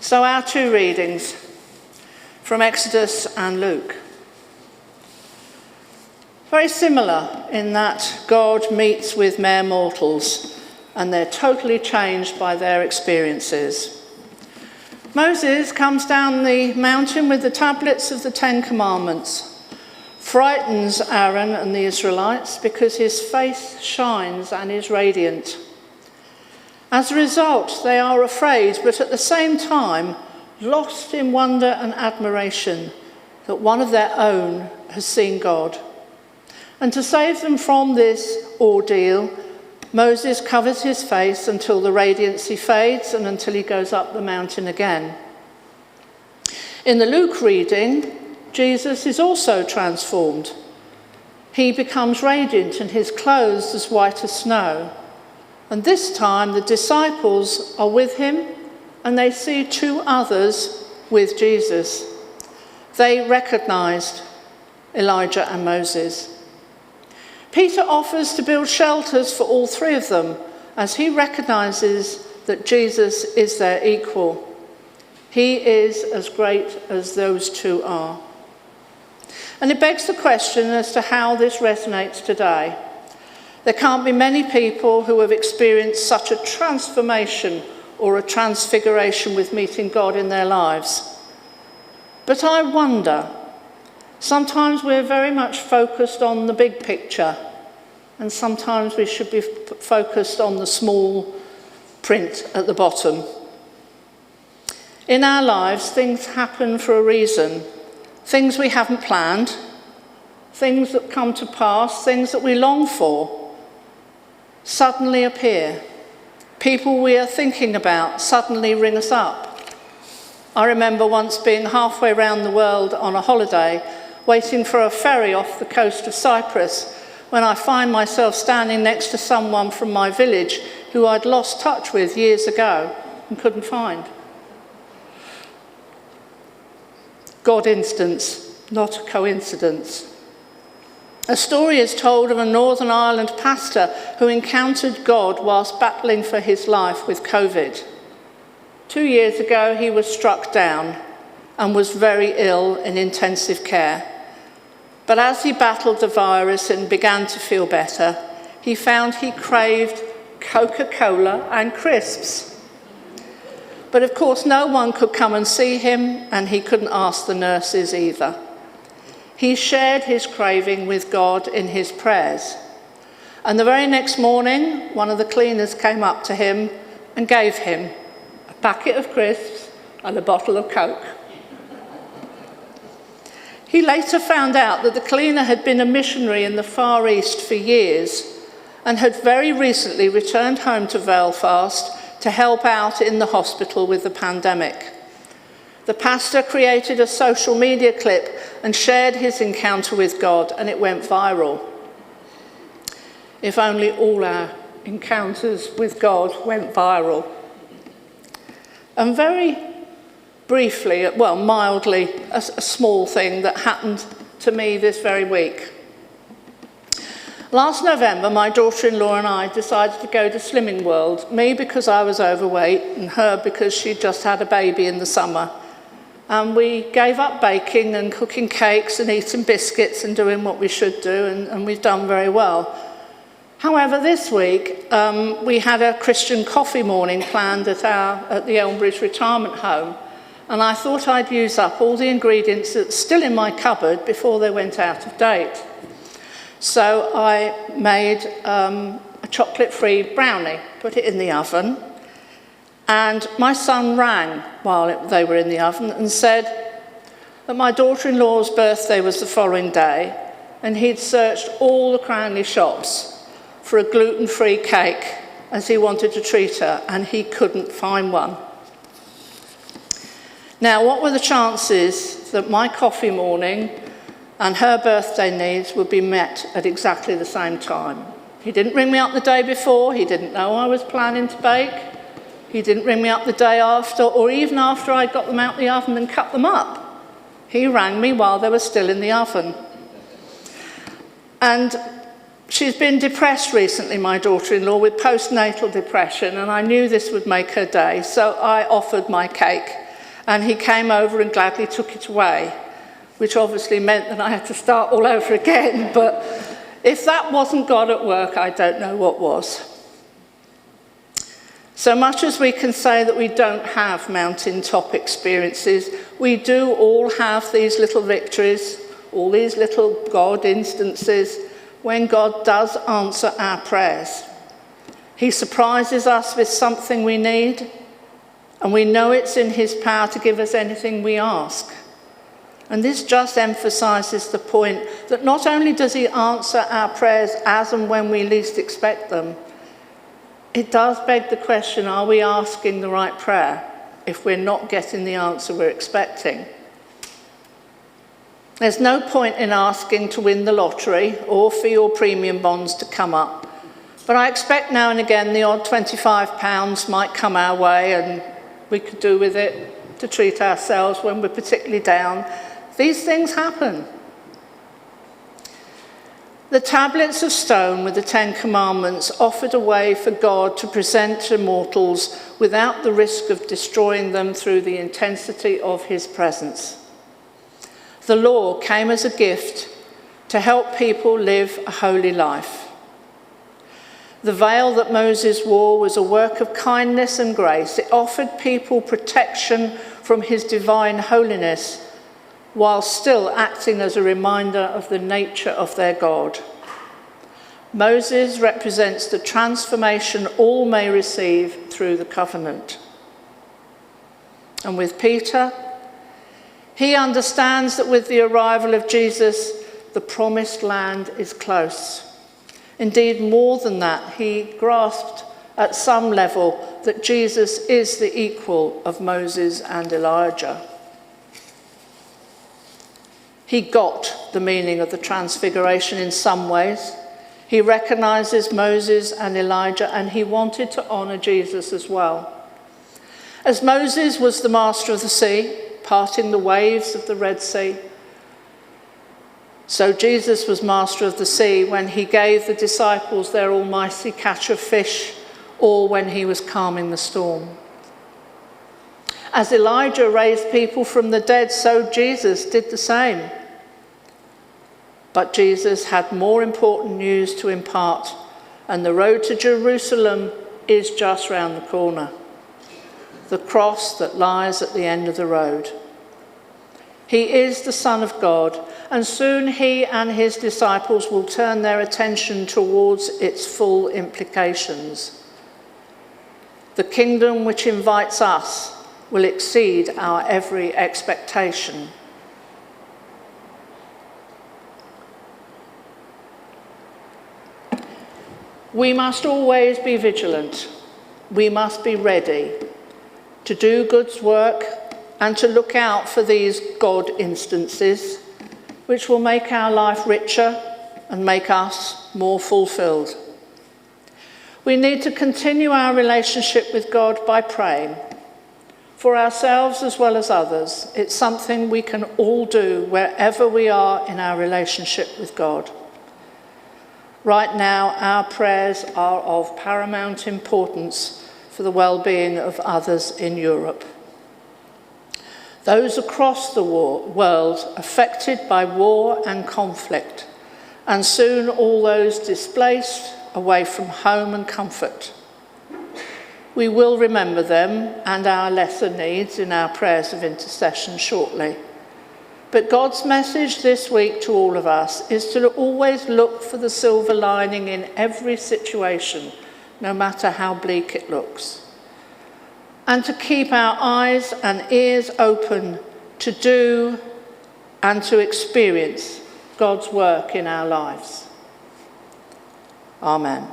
So our two readings from Exodus and Luke. Very similar in that God meets with mere mortals and they're totally changed by their experiences. Moses comes down the mountain with the tablets of the Ten Commandments, frightens Aaron and the Israelites because his face shines and is radiant. As a result, they are afraid, but at the same time, lost in wonder and admiration that one of their own has seen God. And to save them from this ordeal, Moses covers his face until the radiancy fades and until he goes up the mountain again. In the Luke reading, Jesus is also transformed. He becomes radiant and his clothes as white as snow. And this time the disciples are with him and they see two others with Jesus. They recognized Elijah and Moses. Peter offers to build shelters for all three of them as he recognizes that Jesus is their equal. He is as great as those two are. And it begs the question as to how this resonates today. There can't be many people who have experienced such a transformation or a transfiguration with meeting God in their lives. But I wonder, sometimes we're very much focused on the big picture, and sometimes we should be focused on the small print at the bottom. In our lives, things happen for a reason. Things we haven't planned, things that come to pass, things that we long for, suddenly appear. People we are thinking about suddenly ring us up. I remember once being halfway around the world on a holiday, waiting for a ferry off the coast of Cyprus, when I find myself standing next to someone from my village who I'd lost touch with years ago and couldn't find. God instance, not a coincidence. A story is told of a Northern Ireland pastor who encountered God whilst battling for his life with COVID. 2 years ago, he was struck down and was very ill in intensive care. But as he battled the virus and began to feel better, he found he craved Coca-Cola and crisps. But of course, no one could come and see him, and he couldn't ask the nurses either. He shared his craving with God in his prayers. And the very next morning, one of the cleaners came up to him and gave him a packet of crisps and a bottle of Coke. He later found out that the cleaner had been a missionary in the Far East for years and had very recently returned home to Belfast to help out in the hospital with the pandemic. The pastor created a social media clip and shared his encounter with God, and it went viral. If only all our encounters with God went viral. And very briefly, well, mildly, a small thing that happened to me this very week. Last November, my daughter-in-law and I decided to go to Slimming World, me because I was overweight and her because she'd just had a baby in the summer. And we gave up baking and cooking cakes and eating biscuits and doing what we should do, and we've done very well. However, this week, we had a Christian coffee morning planned at the Elmbridge retirement home, and I thought I'd use up all the ingredients that's still in my cupboard before they went out of date. So I made a chocolate-free brownie, put it in the oven, and my son rang while they were in the oven and said that my daughter-in-law's birthday was the following day, and he'd searched all the Cranley shops for a gluten-free cake as he wanted to treat her, and he couldn't find one. Now, what were the chances that my coffee morning and her birthday needs would be met at exactly the same time? He didn't ring me up the day before, he didn't know I was planning to bake, he didn't ring me up the day after, or even after I got them out the oven and cut them up. He rang me while they were still in the oven. And she's been depressed recently, my daughter-in-law, with postnatal depression, and I knew this would make her day, so I offered my cake and he came over and gladly took it away, which obviously meant that I had to start all over again. But if that wasn't God at work, I don't know what was. So much as we can say that we don't have mountaintop experiences, we do all have these little victories, all these little God instances when God does answer our prayers. He surprises us with something we need, and we know it's in his power to give us anything we ask. And this just emphasises the point that not only does he answer our prayers as and when we least expect them, it does beg the question, are we asking the right prayer if we're not getting the answer we're expecting? There's no point in asking to win the lottery or for your premium bonds to come up. But I expect now and again the odd £25 might come our way and we could do with it to treat ourselves when we're particularly down. These things happen. The tablets of stone with the Ten Commandments offered a way for God to present to mortals without the risk of destroying them through the intensity of his presence. The law came as a gift to help people live a holy life. The veil that Moses wore was a work of kindness and grace. It offered people protection from his divine holiness, while still acting as a reminder of the nature of their God. Moses represents the transformation all may receive through the covenant. And with Peter, he understands that with the arrival of Jesus, the promised land is close. Indeed, more than that, he grasped at some level that Jesus is the equal of Moses and Elijah. He got the meaning of the transfiguration in some ways. He recognizes Moses and Elijah, and he wanted to honor Jesus as well. As Moses was the master of the sea, parting the waves of the Red Sea, so Jesus was master of the sea when he gave the disciples their almighty catch of fish, or when he was calming the storm. As Elijah raised people from the dead, so Jesus did the same. But Jesus had more important news to impart, and the road to Jerusalem is just round the corner. The cross that lies at the end of the road. He is the Son of God, and soon he and his disciples will turn their attention towards its full implications. The kingdom which invites us will exceed our every expectation. We must always be vigilant. We must be ready to do God's work and to look out for these God instances which will make our life richer and make us more fulfilled. We need to continue our relationship with God by praying for ourselves as well as others. It's something we can all do wherever we are in our relationship with God. Right now, our prayers are of paramount importance for the well-being of others in Europe. Those across the world affected by war and conflict, and soon all those displaced away from home and comfort. We will remember them and our lesser needs in our prayers of intercession shortly. But God's message this week to all of us is to always look for the silver lining in every situation, no matter how bleak it looks. And to keep our eyes and ears open to do and to experience God's work in our lives. Amen.